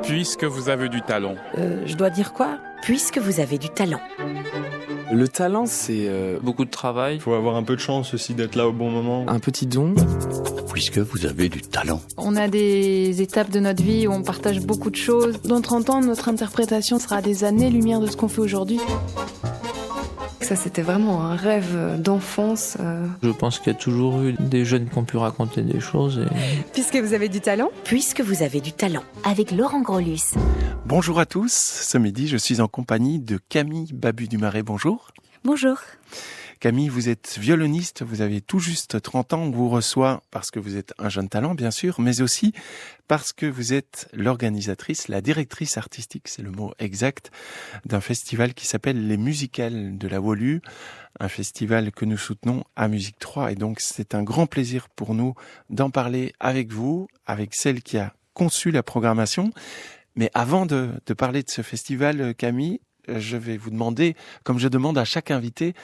Puisque vous avez du talent. Je dois dire quoi ? Puisque vous avez du talent. Le talent, c'est beaucoup de travail. Il faut avoir un peu de chance aussi d'être là au bon moment. Un petit don. Puisque vous avez du talent. On a des étapes de notre vie où on partage beaucoup de choses. Dans 30 ans, notre interprétation sera à des années-lumière de ce qu'on fait aujourd'hui. Ça, c'était vraiment un rêve d'enfance. Je pense qu'il y a toujours eu des jeunes qui ont pu raconter des choses. Puisque vous avez du talent. Puisque vous avez du talent. Avec Laurent Grolus. Bonjour à tous. Ce midi, je suis en compagnie de Camille Babu-Dumaret. Bonjour. Bonjour. Camille, vous êtes violoniste, vous avez tout juste 30 ans. On vous reçoit parce que vous êtes un jeune talent, bien sûr, mais aussi parce que vous êtes l'organisatrice, la directrice artistique, c'est le mot exact, d'un festival qui s'appelle Les Musicales de la Wolu, un festival que nous soutenons à Musique 3. Et donc, c'est un grand plaisir pour nous d'en parler avec vous, avec celle qui a conçu la programmation. Mais avant de parler de ce festival, Camille, je vais vous demander, comme je demande à chaque invité,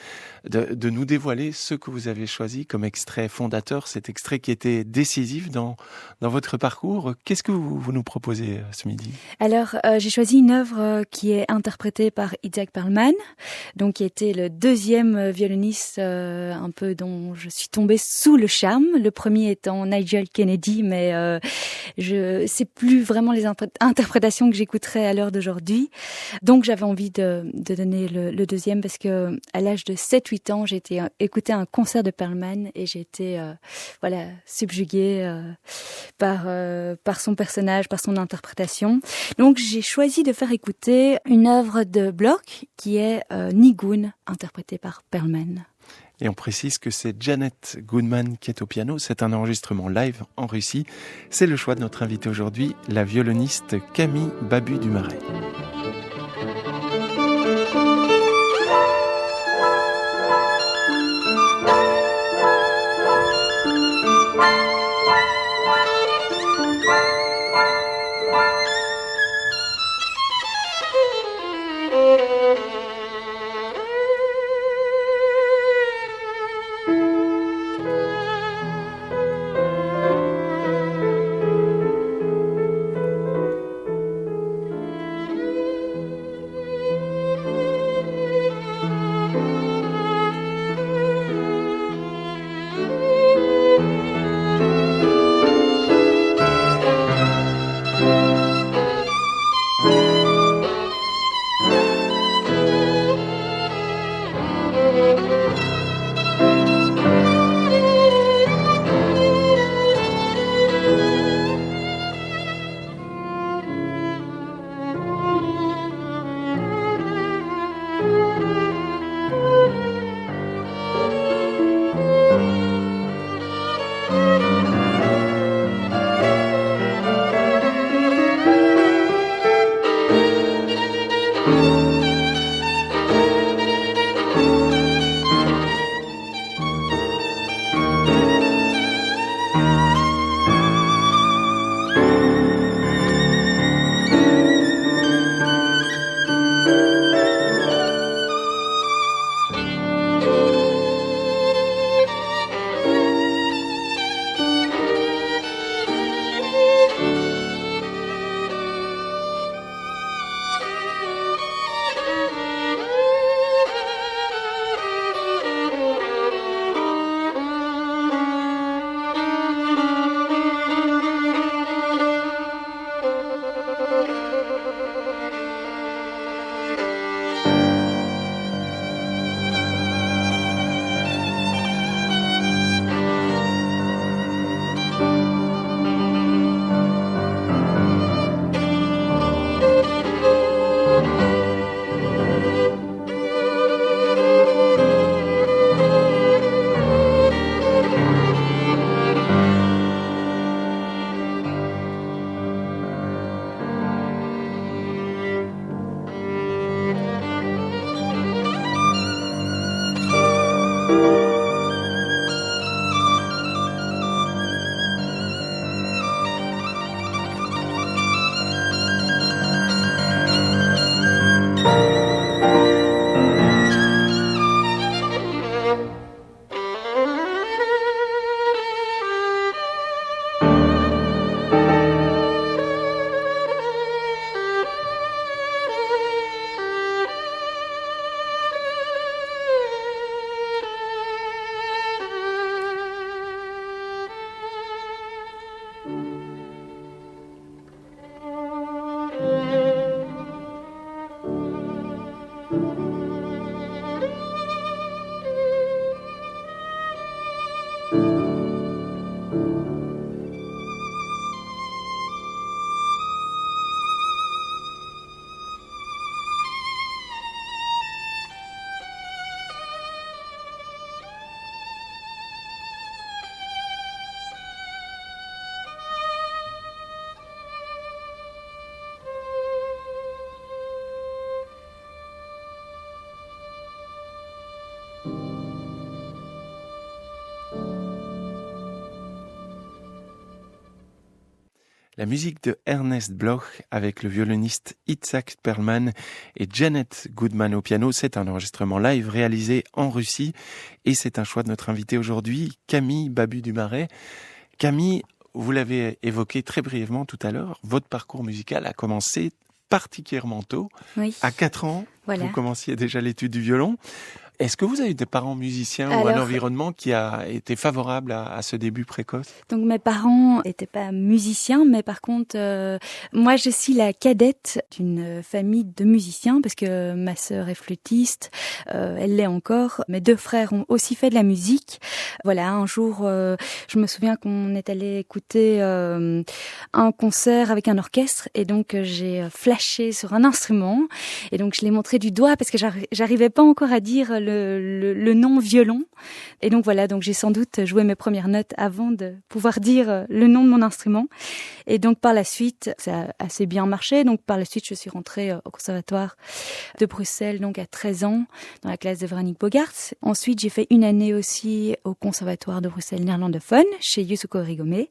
de nous dévoiler ce que vous avez choisi comme extrait fondateur, cet extrait qui était décisif dans votre parcours. Qu'est-ce que vous nous proposez ce midi ? Alors, j'ai choisi une œuvre qui est interprétée par Itzhak Perlman, donc qui était le deuxième violoniste un peu dont je suis tombée sous le charme. Le premier étant Nigel Kennedy, mais c'est plus vraiment les interprétations que j'écouterai à l'heure d'aujourd'hui. Donc, j'avais envie de donner le deuxième parce que à l'âge de 7-8 ans, j'ai été écouter un concert de Perlman et j'ai été subjuguée par son personnage, par son interprétation. Donc j'ai choisi de faire écouter une œuvre de Bloch qui est Nigun, interprétée par Perlman. Et on précise que c'est Janet Goodman qui est au piano. C'est un enregistrement live en Russie. C'est le choix de notre invitée aujourd'hui, la violoniste Camille Babu-Dumaret. La musique de Ernest Bloch avec le violoniste Itzhak Perlman et Janet Goodman au piano. C'est un enregistrement live réalisé en Russie et c'est un choix de notre invité aujourd'hui, Camille Babu-Dumaret. Camille, vous l'avez évoqué très brièvement tout à l'heure, votre parcours musical a commencé particulièrement tôt. Oui. À 4 ans, Voilà. vous commenciez déjà l'étude du violon. Est-ce que vous avez des parents musiciens ou un environnement qui a été favorable à ce début précoce? Donc mes parents n'étaient pas musiciens, mais par contre, moi je suis la cadette d'une famille de musiciens parce que ma sœur est flûtiste, elle l'est encore. Mes 2 frères ont aussi fait de la musique. Voilà, un jour, je me souviens qu'on est allé écouter un concert avec un orchestre et donc j'ai flashé sur un instrument et donc je l'ai montré du doigt parce que j'arrivais pas encore à dire le nom violon. Et donc voilà, donc j'ai sans doute joué mes premières notes avant de pouvoir dire le nom de mon instrument. Et donc par la suite, ça a assez bien marché. Donc par la suite, je suis rentrée au conservatoire de Bruxelles, donc à 13 ans, dans la classe de Véronique Bogaerts. Ensuite, j'ai fait une année aussi au conservatoire de Bruxelles néerlandophone, chez Yusuko Rigomé.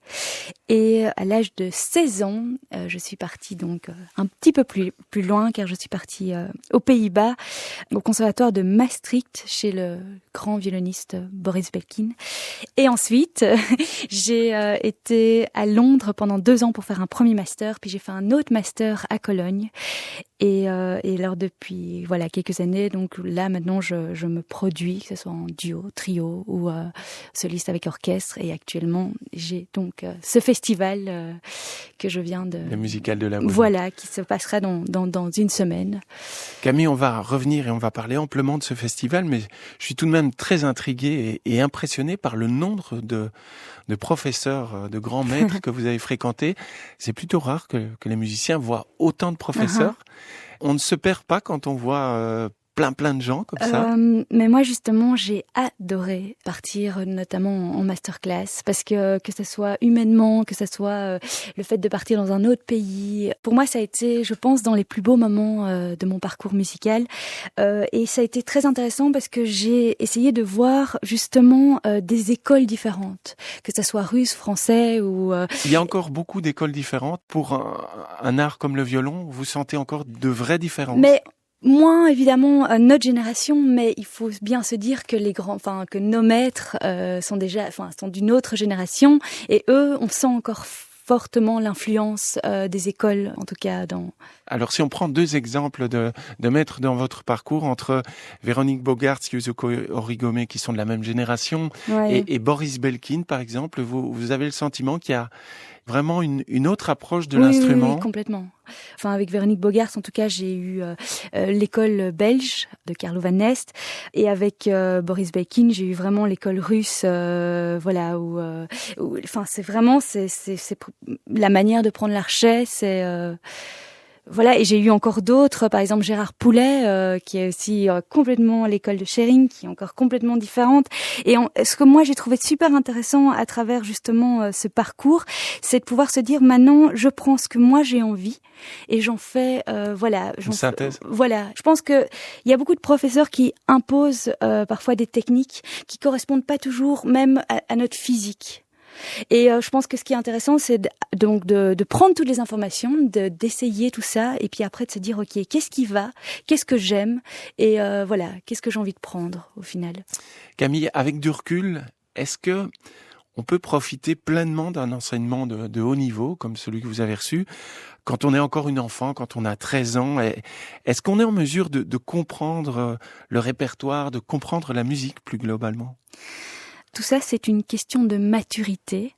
Et à l'âge de 16 ans, je suis partie donc un petit peu plus loin, car je suis partie aux Pays-Bas, au conservatoire de Maastricht, chez le grand violoniste Boris Belkin. Et ensuite, j'ai été à Londres pendant 2 ans pour faire un premier master, puis j'ai fait un autre master à Cologne. Et alors depuis quelques années, donc là maintenant je me produis, que ce soit en duo, trio ou soliste avec orchestre. Et actuellement j'ai donc ce festival que je viens de... Le musical de la Bohème. Voilà, qui se passera dans une semaine. Camille, on va revenir et on va parler amplement de ce festival, mais je suis tout de même très intrigué et impressionné par le nombre de professeurs, de grands maîtres que vous avez fréquentés. C'est plutôt rare que les musiciens voient autant de professeurs. On ne se perd pas quand on voit plein de gens comme ça. Mais moi justement, j'ai adoré partir notamment en masterclass parce que ce soit humainement, que ce soit le fait de partir dans un autre pays. Pour moi, ça a été, je pense, dans les plus beaux moments de mon parcours musical. Et ça a été très intéressant parce que j'ai essayé de voir justement des écoles différentes, que ce soit russe, français ou... Il y a encore beaucoup d'écoles différentes. Pour un art comme le violon, vous sentez encore de vraies différences? Mais moins évidemment notre génération, mais il faut bien se dire que que nos maîtres sont d'une autre génération, et eux, on sent encore fortement l'influence des écoles, en tout cas dans... Alors si on prend 2 exemples de maîtres dans votre parcours, entre Véronique Bogaerts, Yusuko Rigomé, qui sont de la même génération, et Boris Belkin, par exemple, vous avez le sentiment qu'il y a vraiment une autre approche de l'instrument? Oui, complètement. Enfin, avec Véronique Bogaerts, en tout cas, j'ai eu l'école belge de Carlo Van Nest, et avec Boris Belkin, j'ai eu vraiment l'école russe, enfin, c'est vraiment, c'est la manière de prendre l'archet, c'est... Voilà, et j'ai eu encore d'autres, par exemple Gérard Poulet, qui est aussi complètement l'école de Schering, qui est encore complètement différente. Et ce que moi j'ai trouvé super intéressant à travers justement ce parcours, c'est de pouvoir se dire maintenant je prends ce que moi j'ai envie et j'en fais, une synthèse. Voilà, je pense que il y a beaucoup de professeurs qui imposent parfois des techniques qui correspondent pas toujours même à notre physique. Et je pense que ce qui est intéressant, c'est de prendre toutes les informations, d'essayer tout ça, et puis après de se dire, ok, qu'est-ce qui va, qu'est-ce que j'aime, et qu'est-ce que j'ai envie de prendre au final. Camille, avec du recul, est-ce que on peut profiter pleinement d'un enseignement de haut niveau, comme celui que vous avez reçu, quand on est encore une enfant, quand on a 13 ans? Est-ce qu'on est en mesure de comprendre le répertoire, de comprendre la musique plus globalement? Tout ça, c'est une question de maturité.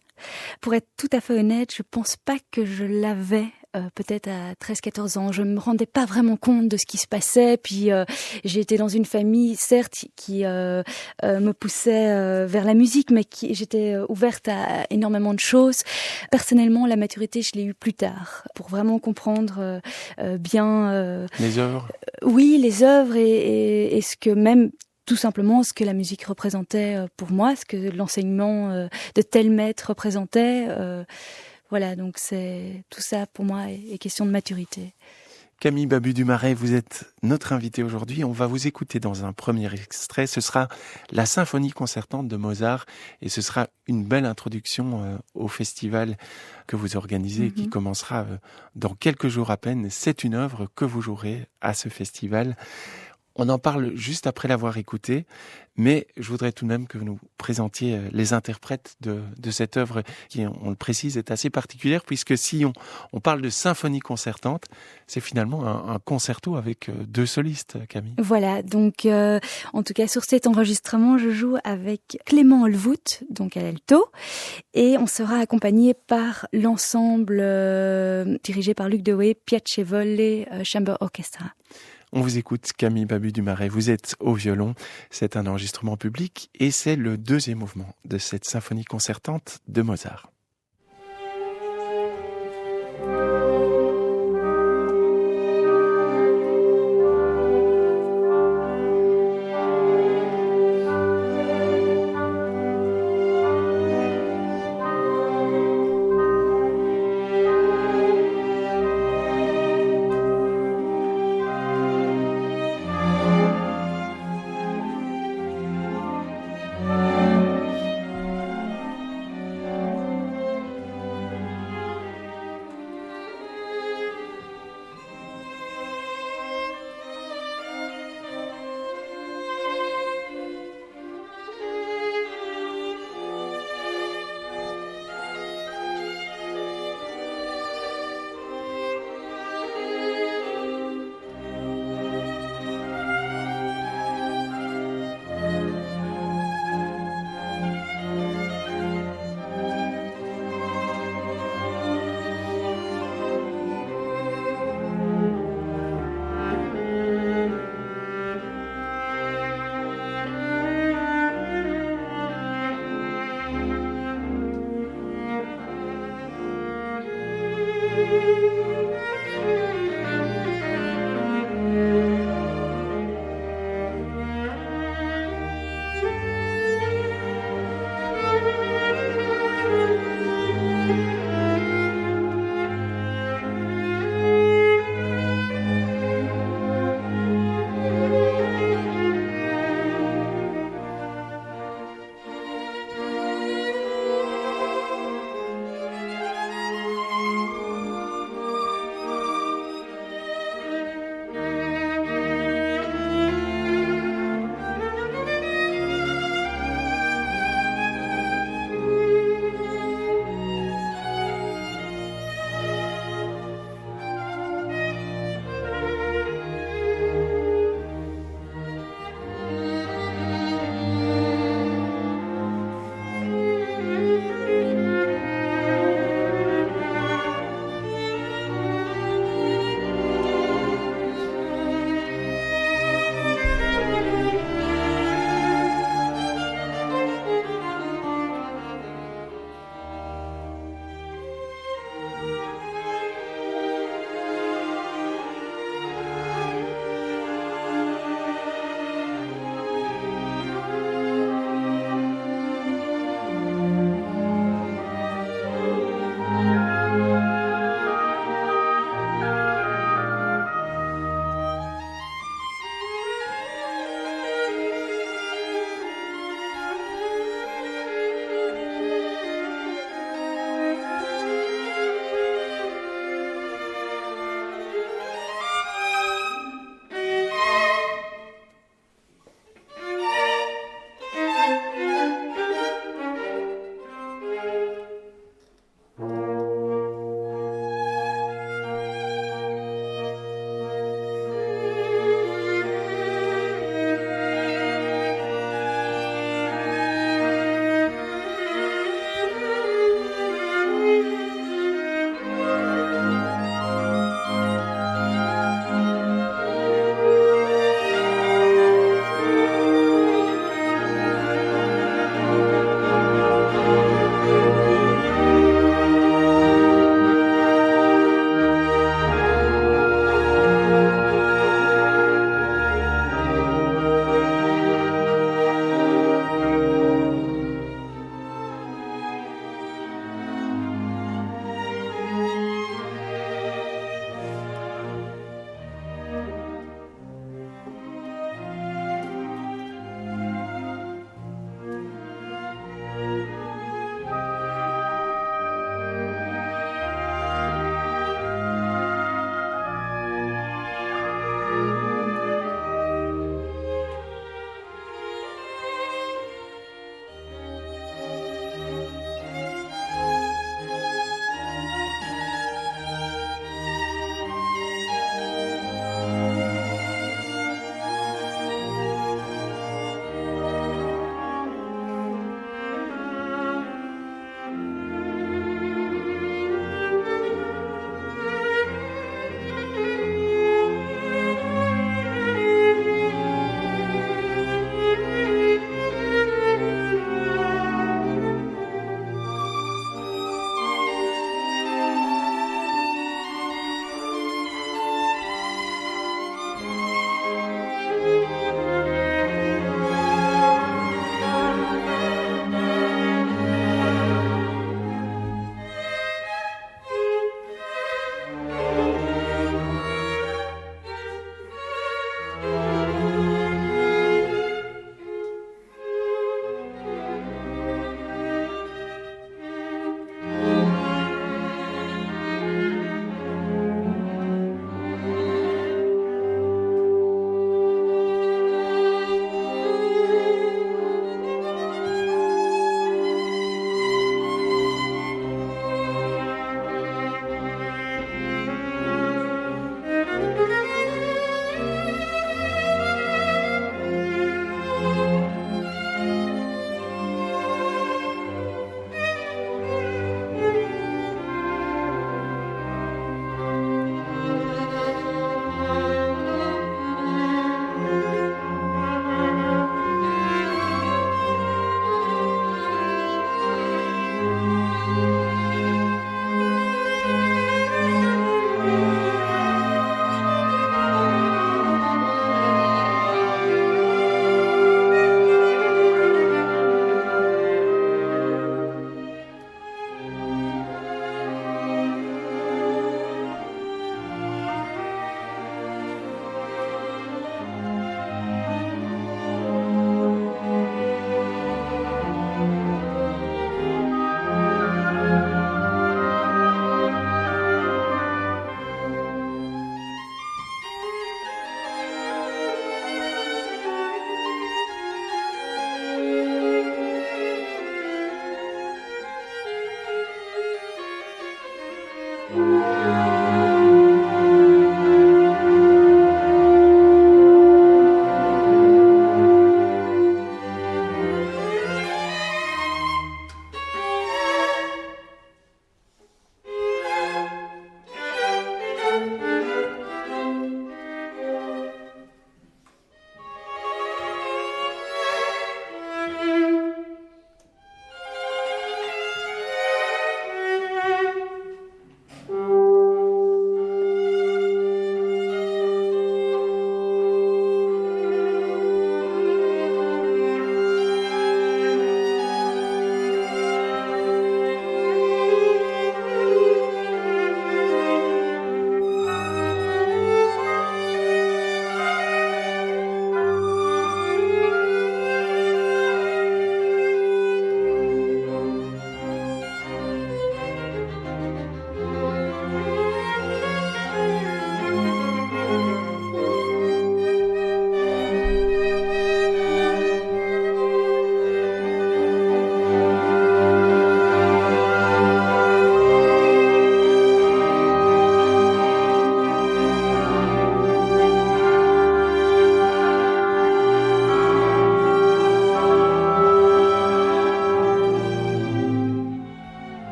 Pour être tout à fait honnête, je pense pas que je l'avais peut-être à 13-14 ans. Je me rendais pas vraiment compte de ce qui se passait. Puis j'ai été dans une famille, certes, qui me poussait vers la musique, mais j'étais ouverte à énormément de choses. Personnellement, la maturité, je l'ai eue plus tard, pour vraiment comprendre bien... les œuvres. Oui, les œuvres et ce que même... Tout simplement ce que la musique représentait pour moi, ce que l'enseignement de tel maître représentait. Voilà, donc c'est tout ça pour moi est question de maturité. Camille Babu-Dumaret, vous êtes notre invitée aujourd'hui. On va vous écouter dans un premier extrait. Ce sera la symphonie concertante de Mozart et ce sera une belle introduction au festival que vous organisez et qui commencera dans quelques jours à peine. C'est une œuvre que vous jouerez à ce festival. On en parle juste après l'avoir écouté, mais je voudrais tout de même que vous nous présentiez les interprètes de cette œuvre qui, on le précise, est assez particulière puisque si on parle de symphonie concertante, c'est finalement un concerto avec deux solistes, Camille. Voilà, donc en tout cas sur cet enregistrement, je joue avec Clément Olvout, donc à l'alto, et on sera accompagné par l'ensemble dirigé par Luc Dewey, Piacevole Chamber Orchestra. On vous écoute, Camille Babu-Dumaret. Vous êtes au violon. C'est un enregistrement public et c'est le deuxième mouvement de cette symphonie concertante de Mozart.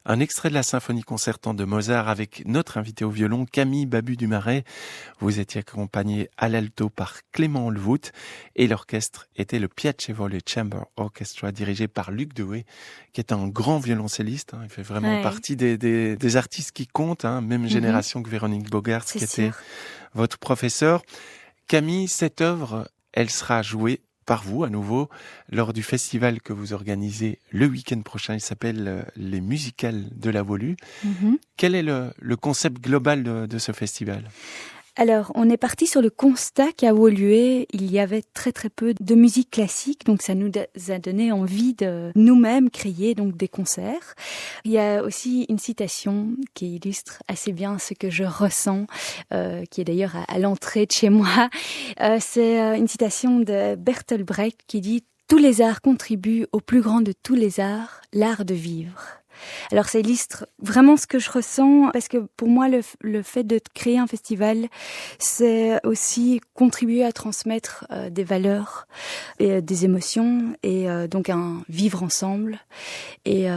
Un extrait de la symphonie concertante de Mozart avec notre invité au violon, Camille Babu-Dumaret. Vous étiez accompagné à l'alto par Clément Olvout et l'orchestre était le Piacevole Chamber Orchestra dirigé par Luc Dewey, qui est un grand violoncelliste. Il fait vraiment partie des artistes qui comptent, même génération que Véronique Bogarts, qui était votre professeur. Camille, cette œuvre, elle sera jouée par vous à nouveau lors du festival que vous organisez le week-end prochain. Il s'appelle les Musicales de la Wolu. Quel est le concept global de ce festival ? Alors, on est parti sur le constat qu'à Woluwe, il y avait très très peu de musique classique, donc ça nous a donné envie de nous-mêmes créer donc des concerts. Il y a aussi une citation qui illustre assez bien ce que je ressens, qui est d'ailleurs à l'entrée de chez moi. C'est une citation de Bertolt Brecht qui dit « Tous les arts contribuent au plus grand de tous les arts, l'art de vivre ». Alors ça illustre vraiment ce que je ressens, parce que pour moi le fait de créer un festival, c'est aussi contribuer à transmettre des valeurs et des émotions, et donc un vivre ensemble. Et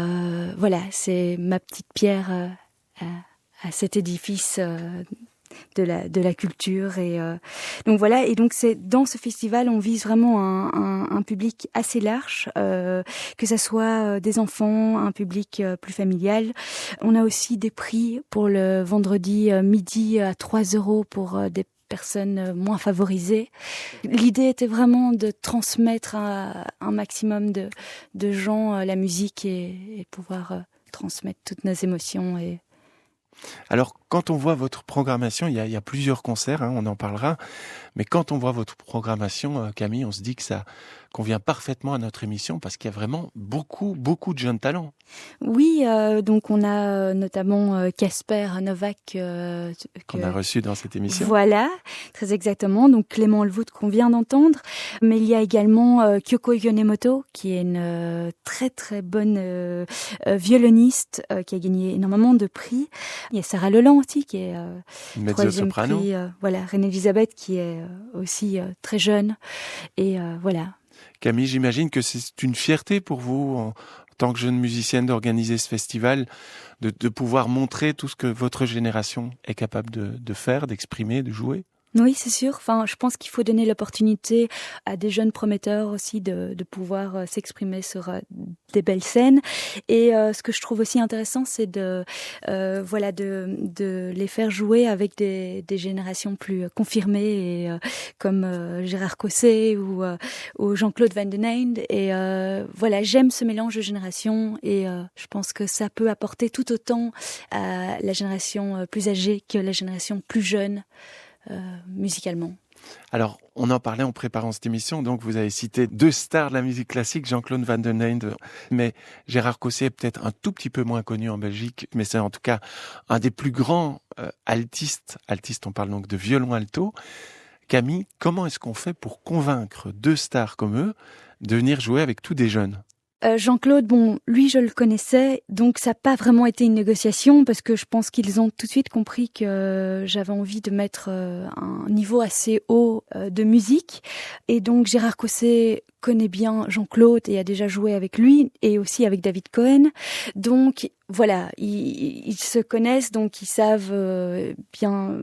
voilà, c'est ma petite pierre à cet édifice de la culture. Et donc voilà, et donc c'est dans ce festival on vise vraiment un public assez large, que ça soit des enfants, un public plus familial. On a aussi des prix pour le vendredi midi à 3 € pour des personnes moins favorisées. L'idée était vraiment de transmettre à un maximum de gens la musique, et pouvoir transmettre toutes nos émotions. Et Alors, quand on voit votre programmation, il y a plusieurs concerts, hein, on en parlera, mais quand on voit votre programmation, Camille, on se dit que ça convient parfaitement à notre émission parce qu'il y a vraiment beaucoup de jeunes talents. oui, donc on a notamment Casper Novak Qu'on a reçu dans cette émission. Voilà, très exactement. Donc Clément Levout qu'on vient d'entendre, mais il y a également Kyoko Yonemoto qui est une très très bonne violoniste qui a gagné énormément de prix. Il y a Sarah Leland aussi qui est troisième Mezzo-soprano. prix. Voilà, Reine-Elisabeth qui est aussi très jeune. Et voilà. Camille, j'imagine que c'est une fierté pour vous, en tant que jeune musicienne, d'organiser ce festival, de pouvoir montrer tout ce que votre génération est capable de faire, d'exprimer, de jouer. Oui, c'est sûr. Enfin, je pense qu'il faut donner l'opportunité à des jeunes prometteurs aussi de pouvoir s'exprimer sur des belles scènes. Et ce que je trouve aussi intéressant, c'est de les faire jouer avec des générations plus confirmées, et comme Gérard Cosset ou Jean-Claude Van Den Eynde. Et voilà, j'aime ce mélange de générations, et je pense que ça peut apporter tout autant à la génération plus âgée que la génération plus jeune. Musicalement. Alors, on en parlait en préparant cette émission, donc vous avez cité 2 stars de la musique classique, Jean-Claude Van Den Eynde, mais Gérard Cosset est peut-être un tout petit peu moins connu en Belgique, mais c'est en tout cas un des plus grands altistes. Altistes, on parle donc de violon alto. Camille, comment est-ce qu'on fait pour convaincre 2 stars comme eux de venir jouer avec tous des jeunes ? Jean-Claude, bon, lui je le connaissais, donc ça n'a pas vraiment été une négociation, parce que je pense qu'ils ont tout de suite compris que j'avais envie de mettre un niveau assez haut de musique. Et donc Gérard Cosset connaît bien Jean-Claude et a déjà joué avec lui, et aussi avec David Cohen. Donc voilà, ils se connaissent, donc ils savent bien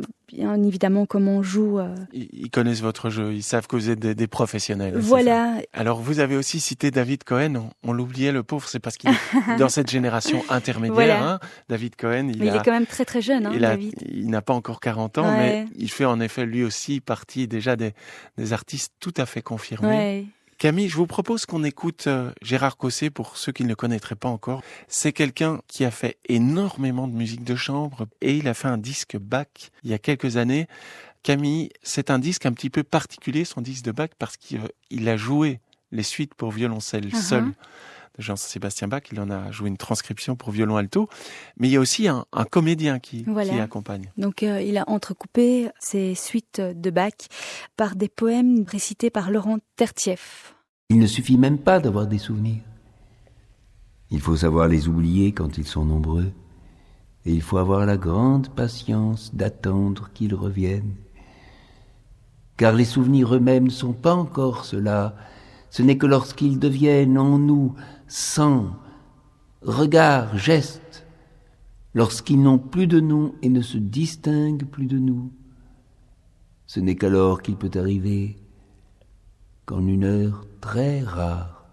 évidemment comment on joue. Ils connaissent votre jeu, ils savent que vous êtes des professionnels. Voilà. Alors vous avez aussi cité David Cohen, on l'oubliait le pauvre, c'est parce qu'il est dans cette génération intermédiaire. Voilà. Hein. David Cohen, il est quand même très très jeune, hein, David. Il n'a pas encore 40 ans, mais il fait en effet lui aussi partie déjà des artistes tout à fait confirmés. Ouais. Camille, je vous propose qu'on écoute Gérard Cosset, pour ceux qui ne le connaîtraient pas encore. C'est quelqu'un qui a fait énormément de musique de chambre, et il a fait un disque Bach il y a quelques années. Camille, c'est un disque un petit peu particulier, son disque de Bach, parce qu'il a joué les suites pour violoncelle seul de Jean-Sébastien Bach. Il en a joué une transcription pour violon alto. Mais il y a aussi un comédien qui accompagne. Donc il a entrecoupé ces suites de Bach par des poèmes récités par Laurent Tertieff. Il ne suffit même pas d'avoir des souvenirs. Il faut savoir les oublier quand ils sont nombreux. Et il faut avoir la grande patience d'attendre qu'ils reviennent. Car les souvenirs eux-mêmes ne sont pas encore cela. Ce n'est que lorsqu'ils deviennent en nous sang, regard, geste, lorsqu'ils n'ont plus de nom et ne se distinguent plus de nous. Ce n'est qu'alors qu'il peut arriver qu'en une heure très rare,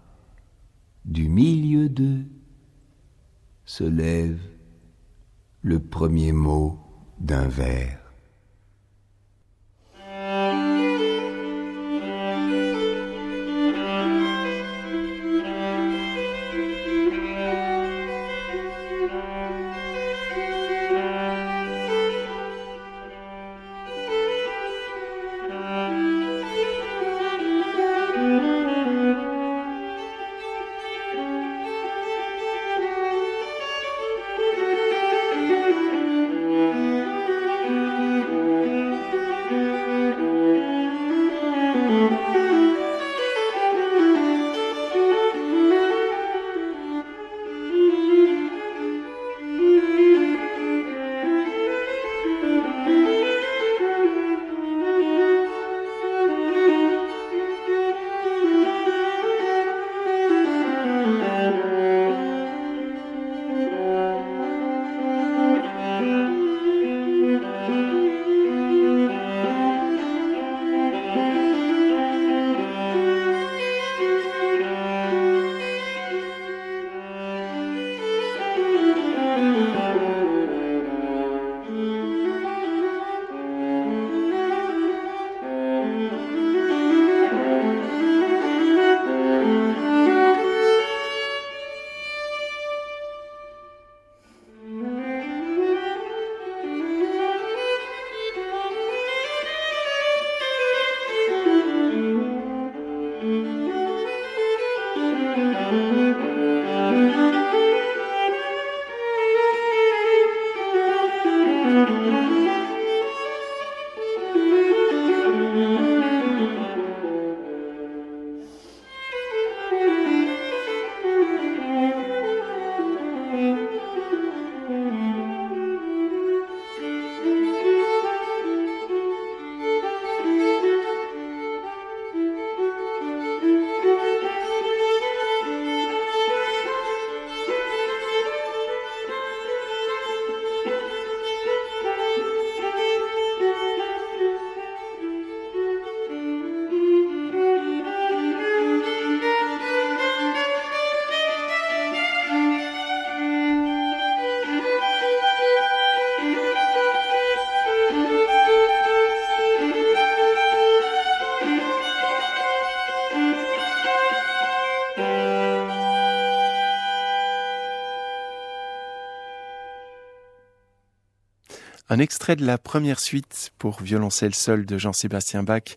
du milieu d'eux, se lève le premier mot d'un vers. Un extrait de la première suite pour violoncelle seul de Jean-Sébastien Bach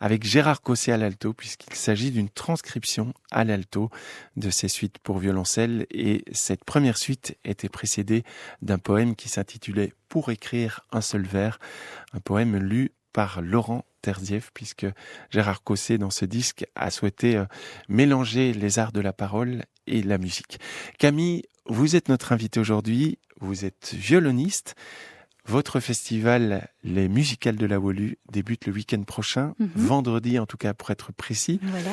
avec Gérard Cosset à l'alto, puisqu'il s'agit d'une transcription à l'alto de ces suites pour violoncelle. Et cette première suite était précédée d'un poème qui s'intitulait « Pour écrire un seul vers », un poème lu par Laurent Terzieff, puisque Gérard Cosset, dans ce disque, a souhaité mélanger les arts de la parole et la musique. Camille, vous êtes notre invitée aujourd'hui, vous êtes violoniste. Votre festival, les musicales de la Wolu, débute le week-end prochain, vendredi en tout cas pour être précis. Voilà.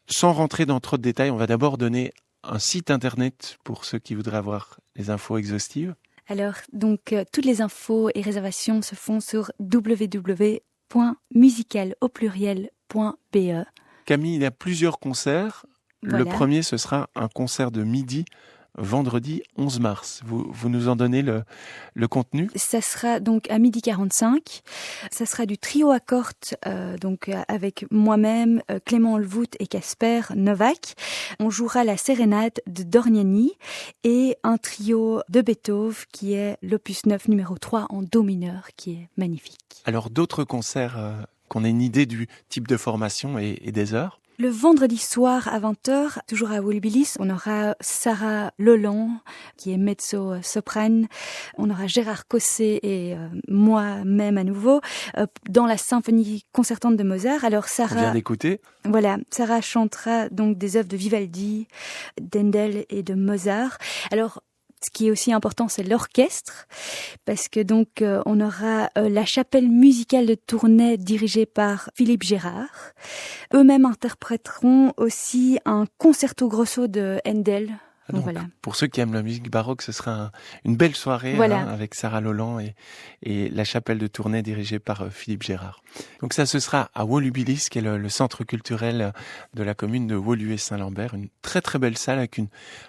Sans rentrer dans trop de détails, on va d'abord donner un site internet pour ceux qui voudraient avoir les infos exhaustives. Alors, donc, toutes les infos et réservations se font sur www.musical.be. Camille, il y a plusieurs concerts. Voilà. Le premier, ce sera un concert de midi, vendredi 11 mars. Vous nous en donnez le contenu ? Ça sera donc à 12h45. Ça sera du trio à cordes, donc avec moi-même, Clément Olvout et Casper Novak. On jouera la sérénade de Dorniani et un trio de Beethoven qui est l'opus 9 numéro 3 en do mineur qui est magnifique. Alors d'autres concerts, qu'on ait une idée du type de formation et des heures ? Le vendredi soir à 20h, toujours à Wolubilis, on aura Sarah Leland, qui est mezzo-soprane. On aura Gérard Cosset et moi-même à nouveau, dans la symphonie concertante de Mozart. Alors Sarah, on vient d'écouter. Voilà, Sarah chantera donc des œuvres de Vivaldi, d'Handel et de Mozart. Alors, ce qui est aussi important, c'est l'orchestre, parce que donc on aura la chapelle musicale de Tournai dirigée par Philippe Gérard. Eux-mêmes interpréteront aussi un concerto grosso de Handel. Donc, voilà. Pour ceux qui aiment la musique baroque, ce sera une belle soirée voilà. Avec Sarah Leland et la chapelle de Tournai dirigée par Philippe Gérard. Donc ça, ce sera à Wolubilis, qui est le centre culturel de la commune de Woluwe-Saint-Lambert. Une très très belle salle avec une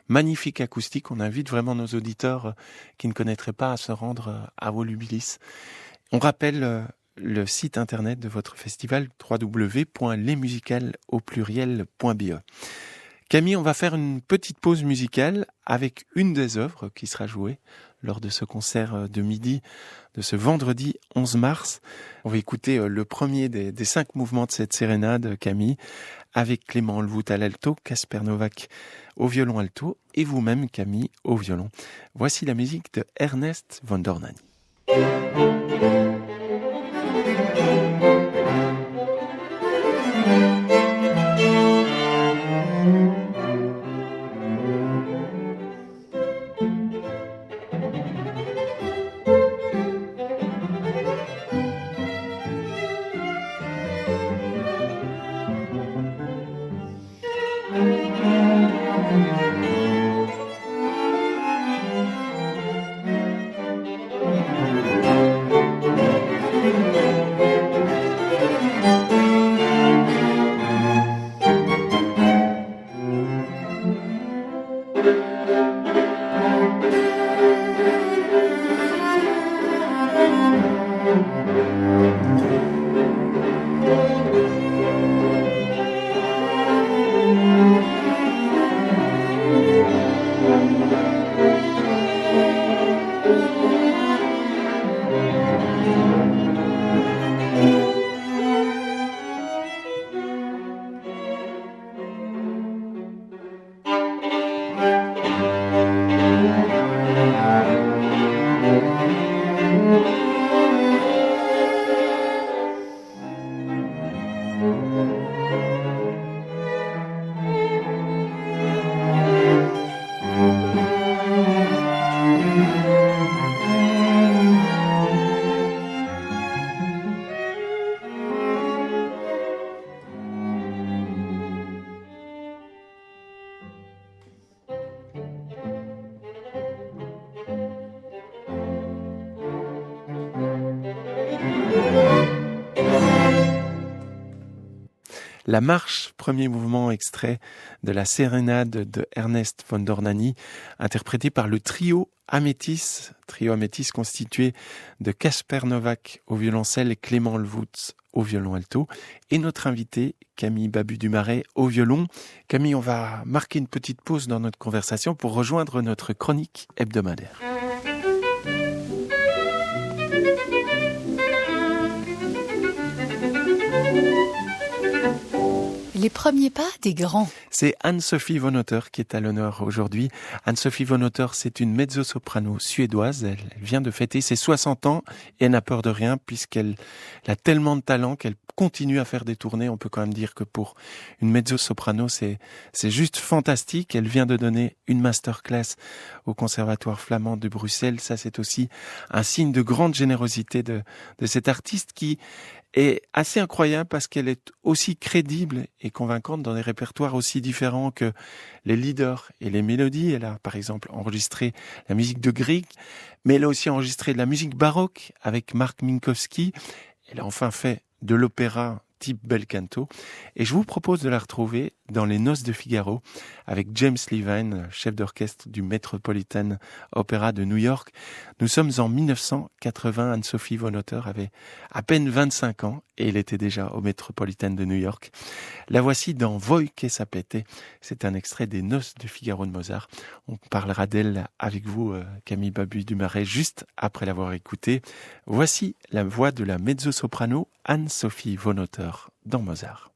magnifique acoustique. On invite vraiment nos auditeurs qui ne connaîtraient pas à se rendre à Wolubilis. On rappelle le site internet de votre festival, www.lesmusicales.be. Camille, on va faire une petite pause musicale avec une des œuvres qui sera jouée lors de ce concert de midi de ce vendredi 11 mars. On va écouter le premier des 5 mouvements de cette sérénade, Camille, avec Clément Olvout à l'alto, Casper Novak au violon alto et vous-même, Camille, au violon. Voici la musique de Ernest von Dornany. La marche, premier mouvement extrait de la sérénade de Ernest von Dornany, interprété par le trio Amétis constitué de Casper Novak au violoncelle et Clément Olvout au violon alto, et notre invité Camille Babu-Dumaret au violon. Camille, on va marquer une petite pause dans notre conversation pour rejoindre notre chronique hebdomadaire. Les premiers pas des grands. C'est Anne-Sophie von Otter qui est à l'honneur aujourd'hui. Anne-Sophie von Otter, c'est une mezzo-soprano suédoise. Elle vient de fêter ses 60 ans et elle n'a peur de rien puisqu'elle a tellement de talent qu'elle continue à faire des tournées. On peut quand même dire que pour une mezzo-soprano, c'est juste fantastique. Elle vient de donner une masterclass au Conservatoire flamand de Bruxelles. Ça, c'est aussi un signe de grande générosité de cette artiste qui est assez incroyable parce qu'elle est aussi crédible et convaincante dans des répertoires aussi différents que les leaders et les mélodies. Elle a par exemple enregistré la musique de Grieg, mais elle a aussi enregistré de la musique baroque avec Mark Minkowski. Elle a enfin fait de l'opéra type bel canto. Et je vous propose de la retrouver dans Les Noces de Figaro avec James Levine, chef d'orchestre du Metropolitan Opera de New York. Nous sommes en 1980. Anne-Sophie von Otter avait à peine 25 ans et elle était déjà au Metropolitan de New York. La voici dans Voi che sapete. C'est un extrait des Noces de Figaro de Mozart. On parlera d'elle avec vous, Camille Babu-Dumaret, juste après l'avoir écoutée. Voici la voix de la mezzo-soprano Anne-Sophie von Otter dans Mozart.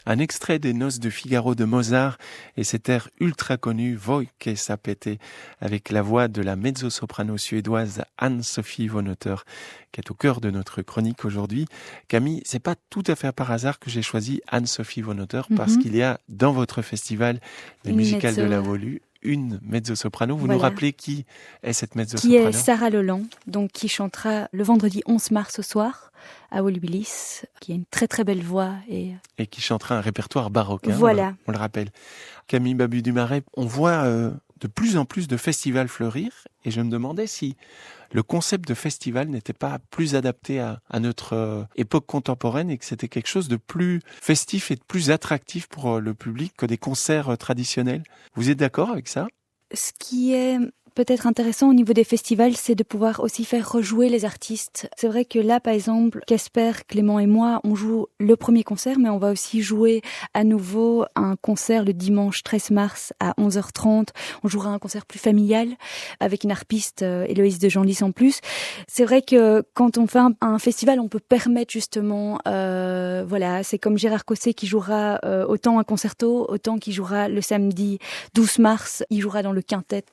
Un extrait des Noces de Figaro de Mozart et cet air ultra connu, Voi che sapete, avec la voix de la mezzo-soprano suédoise Anne-Sophie von Otter, qui est au cœur de notre chronique aujourd'hui. Camille, c'est pas tout à fait par hasard que j'ai choisi Anne-Sophie von Otter, parce qu'il y a dans votre festival les musicales de la Wolu une mezzo-soprano. Vous nous rappelez qui est cette mezzo-soprano ? Qui est Sarah Lolan, donc qui chantera le vendredi 11 mars au soir à Volubilis, qui a une très très belle voix. Et qui chantera un répertoire baroque, voilà. On le rappelle. Camille Babu-Dumaret, on voit de plus en plus de festivals fleurir, et je me demandais si le concept de festival n'était pas plus adapté à notre époque contemporaine et que c'était quelque chose de plus festif et de plus attractif pour le public que des concerts traditionnels. Vous êtes d'accord avec ça ? Ce qui est peut-être intéressant au niveau des festivals, c'est de pouvoir aussi faire rejouer les artistes. C'est vrai que là, par exemple, Casper, Clément et moi, on joue le premier concert, mais on va aussi jouer à nouveau un concert le dimanche 13 mars à 11h30. On jouera un concert plus familial avec une harpiste, Héloïse de Genlis en plus. C'est vrai que quand on fait un festival, on peut permettre justement, voilà, c'est comme Gérard Cosset qui jouera autant un concerto, autant qu'il jouera le samedi 12 mars, il jouera dans le quintet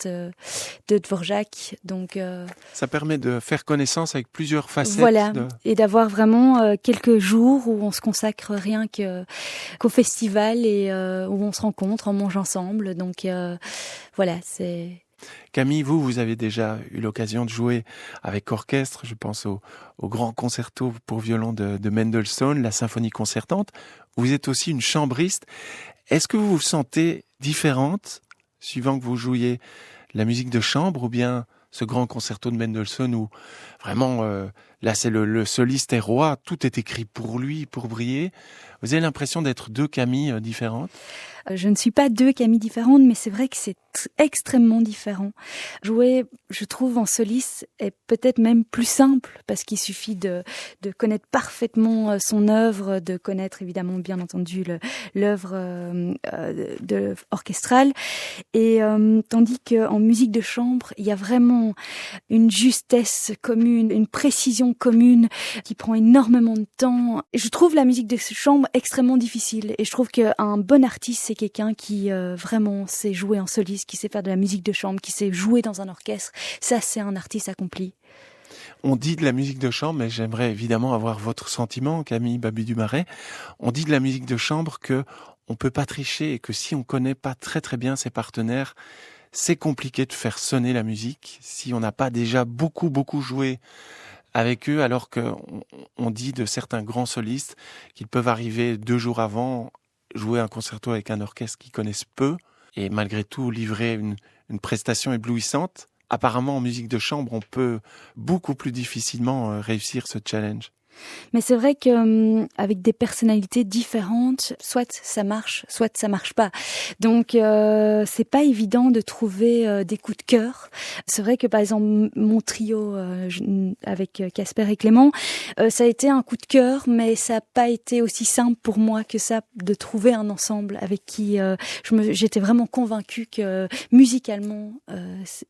de Dvorak, donc ça permet de faire connaissance avec plusieurs facettes. Voilà, et d'avoir vraiment quelques jours où on se consacre rien qu'au festival et où on se rencontre, on mange ensemble. Donc voilà, c'est... Camille, vous avez déjà eu l'occasion de jouer avec orchestre, je pense au grand concerto pour violon de Mendelssohn, la symphonie concertante. Vous êtes aussi une chambriste. Est-ce que vous vous sentez différente suivant que vous jouiez la musique de chambre ou bien ce grand concerto de Mendelssohn où vraiment là c'est le soliste est roi, tout est écrit pour lui, pour briller. Vous avez l'impression d'être deux Camilles différentes ? Je ne suis pas deux Camilles différentes, mais c'est vrai que c'est extrêmement différent. Jouer, je trouve, en soliste est peut-être même plus simple parce qu'il suffit de connaître parfaitement son œuvre, de connaître évidemment bien entendu l'œuvre orchestrale. Et tandis qu'en musique de chambre, il y a vraiment une justesse commune, une précision commune qui prend énormément de temps. Et je trouve la musique de chambre extrêmement difficile. Et je trouve qu'un bon artiste, c'est quelqu'un qui vraiment sait jouer en soliste, qui sait faire de la musique de chambre, qui sait jouer dans un orchestre. Ça, c'est un artiste accompli. On dit de la musique de chambre, mais j'aimerais évidemment avoir votre sentiment, Camille Babu-Dumaret. On dit de la musique de chambre que on peut pas tricher et que si on connaît pas très très bien ses partenaires, c'est compliqué de faire sonner la musique si on n'a pas déjà beaucoup joué avec eux, alors qu'on dit de certains grands solistes qu'ils peuvent arriver 2 jours avant, jouer un concerto avec un orchestre qu'ils connaissent peu et malgré tout livrer une prestation éblouissante. Apparemment, en musique de chambre, on peut beaucoup plus difficilement réussir ce challenge. Mais c'est vrai que avec des personnalités différentes, soit ça marche pas. Donc c'est pas évident de trouver des coups de cœur. C'est vrai que par exemple mon trio avec Casper et Clément, ça a été un coup de cœur, mais ça a pas été aussi simple pour moi que ça de trouver un ensemble avec qui j'étais vraiment convaincue que musicalement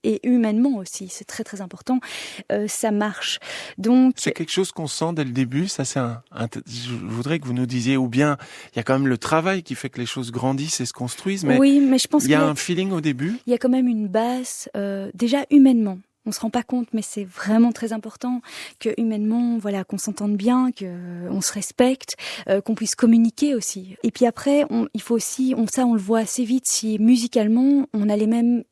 et humainement aussi, c'est très très important, ça marche. Donc c'est quelque chose qu'on sent dès le début, ça c'est je voudrais que vous nous disiez, ou bien il y a quand même le travail qui fait que les choses grandissent et se construisent, mais, oui, mais je pense il y a un feeling au début. Il y a quand même une base, déjà humainement. On se rend pas compte, mais c'est vraiment très important que humainement, voilà, qu'on s'entende bien, que on se respecte, qu'on puisse communiquer aussi. Et puis après, il faut aussi, on le voit assez vite si musicalement on a les mêmes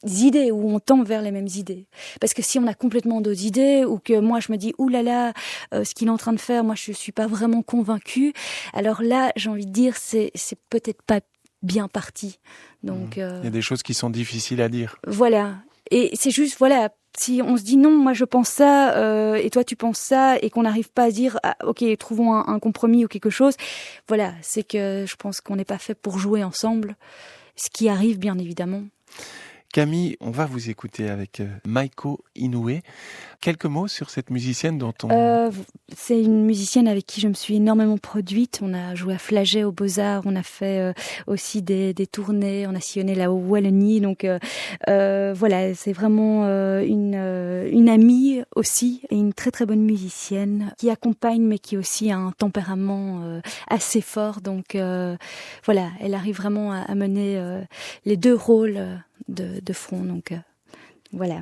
idées ou on tend vers les mêmes idées. Parce que si on a complètement d'autres idées ou que moi je me dis oulala, ce qu'il est en train de faire, moi je suis pas vraiment convaincue, alors là j'ai envie de dire c'est peut-être pas bien parti. Donc il y a des choses qui sont difficiles à dire. Voilà. Et c'est juste voilà, si on se dit non, moi je pense ça et toi tu penses ça et qu'on n'arrive pas à dire ah, OK, trouvons un compromis ou quelque chose. Voilà, c'est que je pense qu'on n'est pas fait pour jouer ensemble, ce qui arrive bien évidemment. Camille, on va vous écouter avec Maiko Inoue. Quelques mots sur cette musicienne dont on... C'est une musicienne avec qui je me suis énormément produite. On a joué à Flaget aux Beaux-Arts, on a fait aussi des tournées, on a sillonné la Wallonie. Donc voilà, c'est vraiment une amie aussi et une très très bonne musicienne qui accompagne mais qui aussi a un tempérament assez fort. Donc voilà, elle arrive vraiment à mener les deux rôles de front, donc voilà.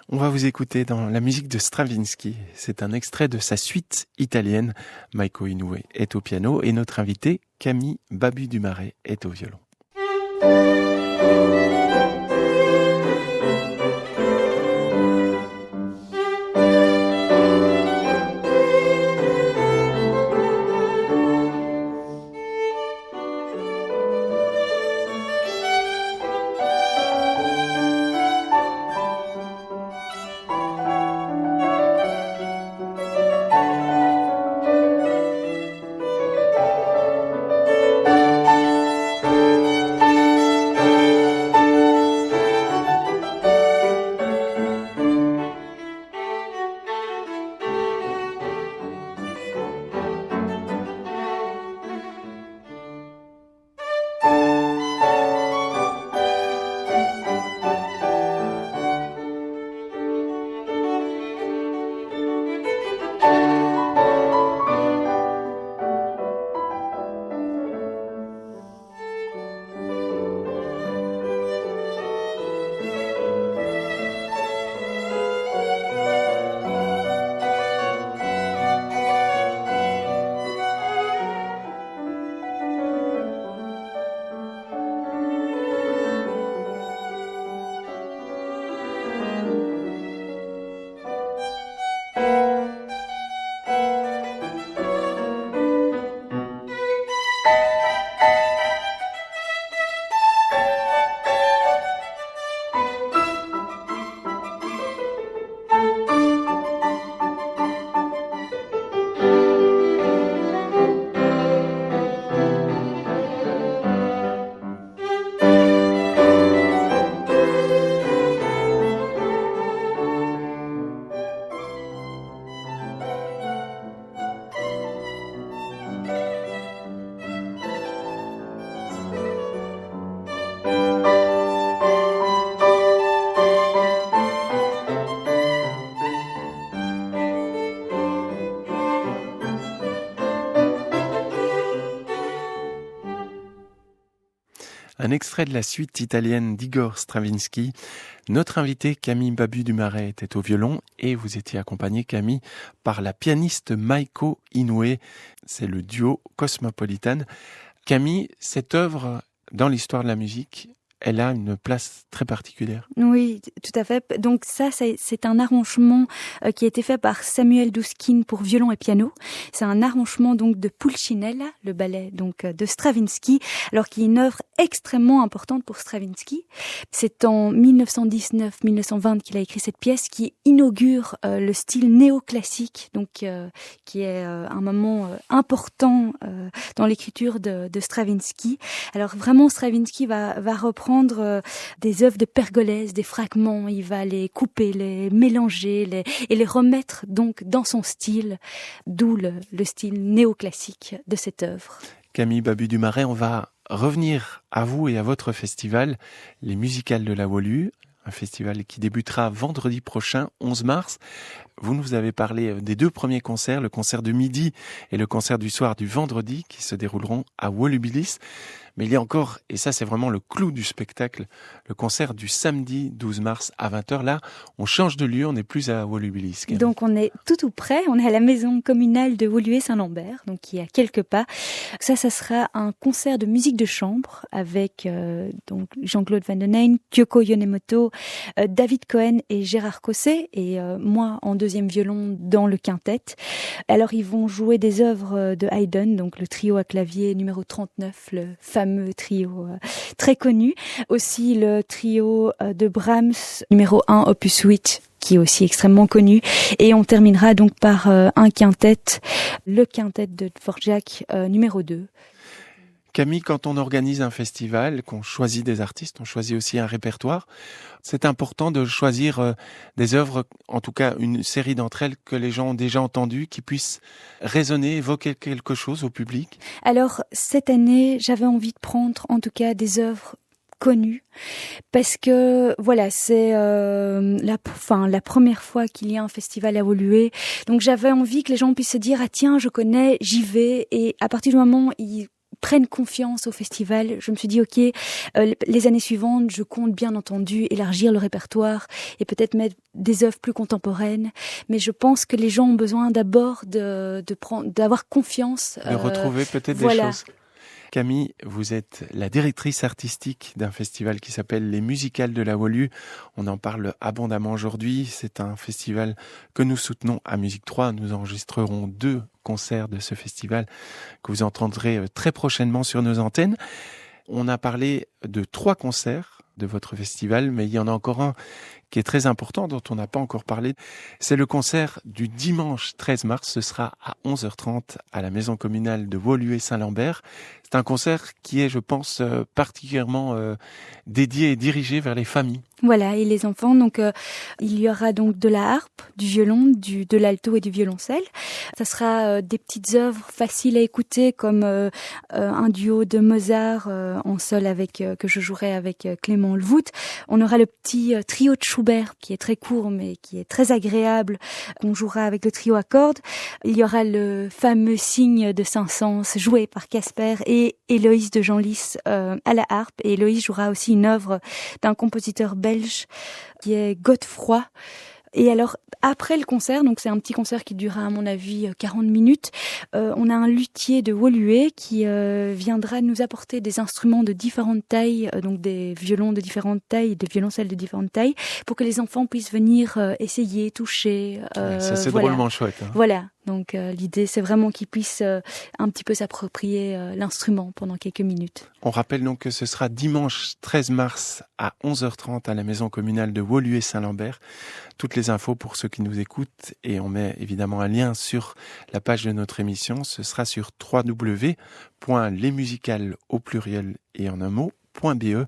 On va vous écouter dans la musique de Stravinsky. C'est un extrait de sa suite italienne. Maiko Inoue est au piano et notre invitée, Camille Babu-Dumaret, est au violon. un extrait de la suite italienne d'Igor Stravinsky. Notre invité Camille Babu-Dumaret était au violon et vous étiez accompagné, Camille, par la pianiste Maiko Inoue. C'est le duo Cosmopolitan. Camille, cette œuvre dans l'histoire de la musique, elle a une place très particulière. Oui, tout à fait. Donc ça, c'est un arrangement qui a été fait par Samuel Douskine pour violon et piano. C'est un arrangement donc de Pulcinella, le ballet donc de Stravinsky, alors qui est une œuvre extrêmement importante pour Stravinsky. C'est en 1919-1920 qu'il a écrit cette pièce qui inaugure le style néoclassique, donc qui est un moment important dans l'écriture de Stravinsky. Alors vraiment, Stravinsky va reprendre des œuvres de Pergolèse, des fragments, il va les couper, les mélanger et les remettre donc dans son style, d'où le style néoclassique de cette œuvre. Camille Babu-Dumaret, on va revenir à vous et à votre festival, les Musicales de la Wolu, un festival qui débutera vendredi prochain, 11 mars. Vous nous avez parlé des 2 premiers concerts, le concert de midi et le concert du soir du vendredi, qui se dérouleront à Wolubilis. Mais il y a encore, et ça c'est vraiment le clou du spectacle, le concert du samedi 12 mars à 20h. Là, on change de lieu, on n'est plus à Wolubilis. Donc on est tout près, on est à la maison communale de Woluwe-Saint-Lambert, donc qui est à quelques pas. Ça sera un concert de musique de chambre avec donc Jean-Claude Van Den Heijn, Kyoko Yonemoto, David Cohen et Gérard Cosset, et moi en deuxième violon dans le quintet. Alors ils vont jouer des œuvres de Haydn, donc le trio à clavier numéro 39, le fameux trio très connu. Aussi le trio de Brahms, numéro 1, opus 8, qui est aussi extrêmement connu. Et on terminera donc par un quintet, le quintet de Dvorak, numéro 2. Camille, quand on organise un festival, qu'on choisit des artistes, on choisit aussi un répertoire. C'est important de choisir des œuvres, en tout cas une série d'entre elles que les gens ont déjà entendues, qui puissent résonner, évoquer quelque chose au public. Alors, cette année, j'avais envie de prendre en tout cas des œuvres connues, parce que voilà, c'est la première fois qu'il y a un festival à Woluwe, donc j'avais envie que les gens puissent se dire ah tiens, je connais, j'y vais, et à partir du moment où ils prennent confiance au festival, je me suis dit ok, les années suivantes, je compte bien entendu élargir le répertoire et peut-être mettre des œuvres plus contemporaines, mais je pense que les gens ont besoin d'abord d'avoir confiance, de retrouver peut-être des choses. Camille, vous êtes la directrice artistique d'un festival qui s'appelle les Musicales de la Wolu. On en parle abondamment aujourd'hui. C'est un festival que nous soutenons à Musique 3. Nous enregistrerons 2 concerts de ce festival que vous entendrez très prochainement sur nos antennes. On a parlé de 3 concerts de votre festival, mais il y en a encore un qui est très important, dont on n'a pas encore parlé. C'est le concert du dimanche 13 mars. Ce sera à 11h30 à la maison communale de Woluwe-Saint-Lambert. C'est un concert qui est, je pense, particulièrement dédié et dirigé vers les familles. Voilà, et les enfants. Donc, il y aura donc de la harpe, du violon, de l'alto et du violoncelle. Ça sera des petites œuvres faciles à écouter, comme un duo de Mozart en sol que je jouerai avec Clément Levout. On aura le petit trio de Schubert, qui est très court, mais qui est très agréable, qu'on jouera avec le trio à cordes. Il y aura le fameux Cygne de Saint-Saëns, joué par Casper, et Héloïse de Genlis à la harpe. Et Héloïse jouera aussi une œuvre d'un compositeur belge qui est Godefroy. Et alors, après le concert, donc c'est un petit concert qui durera à mon avis 40 minutes, on a un luthier de Woluwe qui viendra nous apporter des instruments de différentes tailles, donc des violons de différentes tailles, des violoncelles de différentes tailles, pour que les enfants puissent venir essayer, toucher. Ça c'est voilà. drôlement chouette. Hein. Voilà. Donc l'idée, c'est vraiment qu'ils puissent un petit peu s'approprier l'instrument pendant quelques minutes. On rappelle donc que ce sera dimanche 13 mars à 11h30 à la maison communale de Woluwe-Saint-Lambert. Toutes les infos pour ceux qui nous écoutent, et on met évidemment un lien sur la page de notre émission. Ce sera sur www.lesmusicales au pluriel et en un mot.be.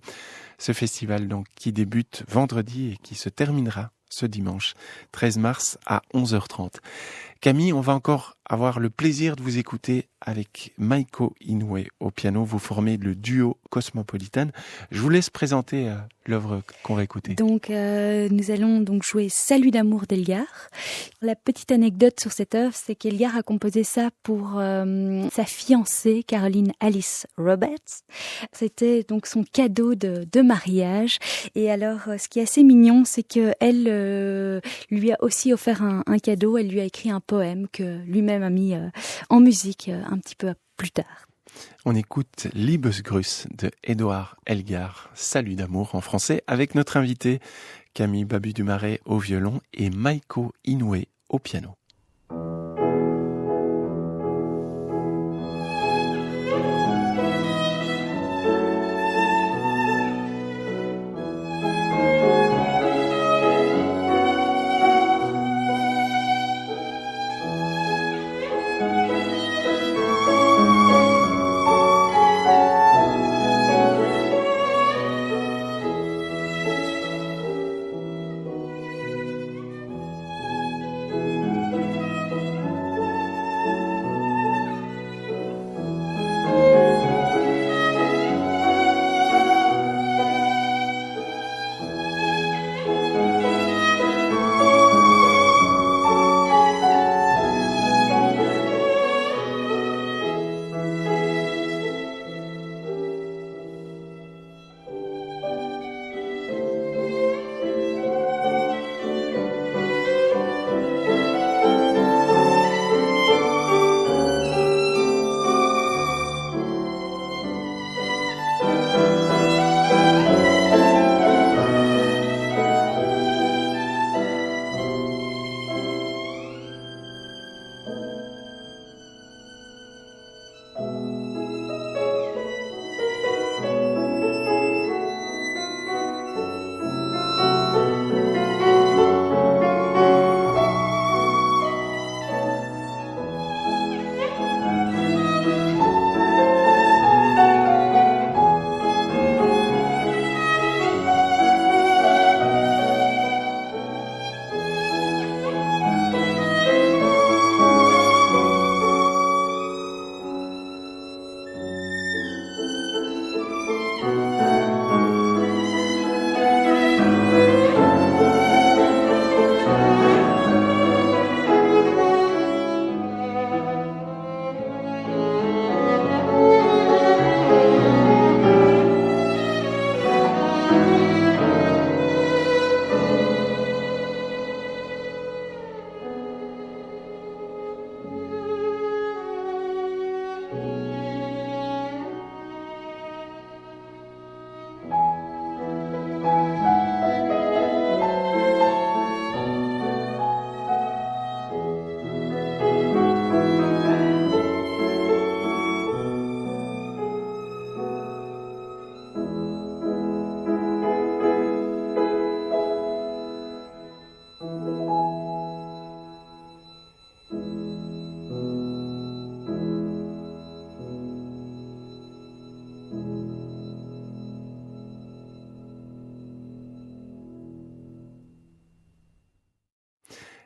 Ce festival donc qui débute vendredi et qui se terminera ce dimanche 13 mars à 11h30. Camille, on va encore avoir le plaisir de vous écouter avec Maiko Inoue au piano. Vous formez le duo Cosmopolitan. Je vous laisse présenter l'œuvre qu'on va écouter. Donc, nous allons donc jouer Salut d'amour d'Elgar. La petite anecdote sur cette œuvre, c'est qu'Elgar a composé ça pour sa fiancée, Caroline Alice Roberts. C'était donc son cadeau de mariage. Et alors, ce qui est assez mignon, c'est qu'elle lui a aussi offert un cadeau. Elle lui a écrit un poème que lui-même a mis en musique un petit peu plus tard. On écoute Liebesgrüß de Édouard Elgar, Salut d'amour en français, avec notre invité Camille Babu-Dumaret au violon et Maiko Inoue au piano.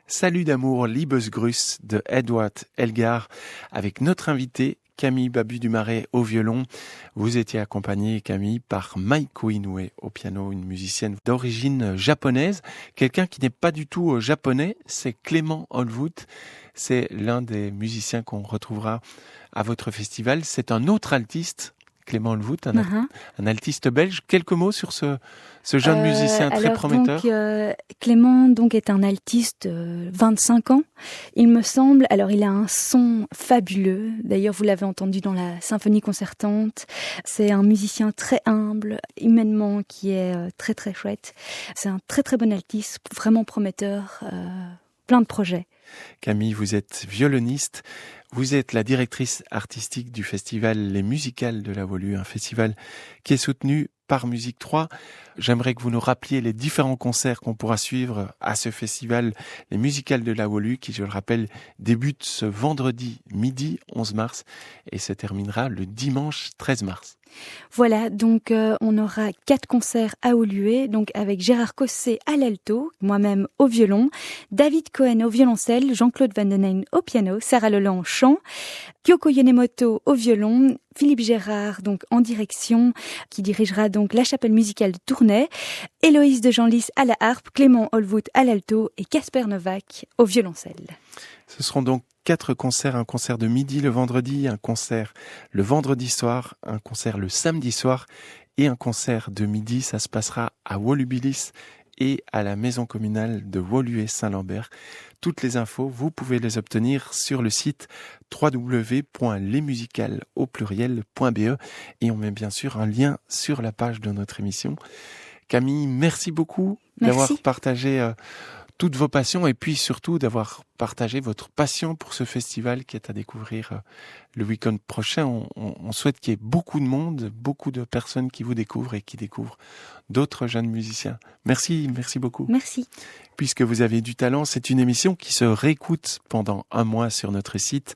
Salut d'amour, Liebesgrüß de Édouard Elgar avec notre invité Camille Babu-Dumaret au violon. Vous étiez accompagnée, Camille, par Maiko Inoue au piano, une musicienne d'origine japonaise. Quelqu'un qui n'est pas du tout japonais, c'est Clément Holwood. C'est l'un des musiciens qu'on retrouvera à votre festival. C'est un autre altiste, Clément Holwood, un altiste belge. Quelques mots sur ce jeune musicien très prometteur. Clément donc est un altiste 25 ans, il me semble. Alors il a un son fabuleux. D'ailleurs vous l'avez entendu dans la symphonie concertante. C'est un musicien très humble, humainement, qui est très très chouette. C'est un très très bon altiste, vraiment prometteur, plein de projets. Camille, vous êtes violoniste. Vous êtes la directrice artistique du festival Les Musicales de la Wolu, un festival qui est soutenu par Musique 3. J'aimerais que vous nous rappeliez les différents concerts qu'on pourra suivre à ce festival Les Musicales de la Wolu, qui, je le rappelle, débute ce vendredi midi 11 mars et se terminera le dimanche 13 mars. Voilà, donc on aura 4 concerts à Woluwe, donc avec Gérard Cossé à l'alto, moi-même au violon, David Cohen au violoncelle, Jean-Claude Van Den Heyen au piano, Sarah Leland au chant, Kyoko Yonemoto au violon, Philippe Gérard donc en direction, qui dirigera donc la chapelle musicale de Tournai, Héloïse de Genlis à la harpe, Clément Holwood à l'alto et Casper Novak au violoncelle. Ce seront donc 4 concerts, un concert de midi le vendredi, un concert le vendredi soir, un concert le samedi soir et un concert de midi. Ça se passera à Wolubilis et à la maison communale de Woluwe-Saint-Lambert. Toutes les infos, vous pouvez les obtenir sur le site www.lesmusicales.be et on met bien sûr un lien sur la page de notre émission. Camille, merci beaucoup d'avoir partagé toutes vos passions et puis surtout d'avoir partagé votre passion pour ce festival qui est à découvrir le week-end prochain. On souhaite qu'il y ait beaucoup de monde, beaucoup de personnes qui vous découvrent et qui découvrent d'autres jeunes musiciens. Merci beaucoup. Merci. Puisque vous avez du talent, c'est une émission qui se réécoute pendant un mois sur notre site,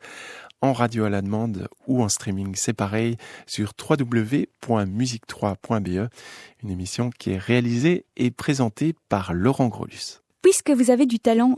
en radio à la demande ou en streaming. C'est pareil sur www.musique3.be, une émission qui est réalisée et présentée par Laurent Grolus. Puisque vous avez du talent,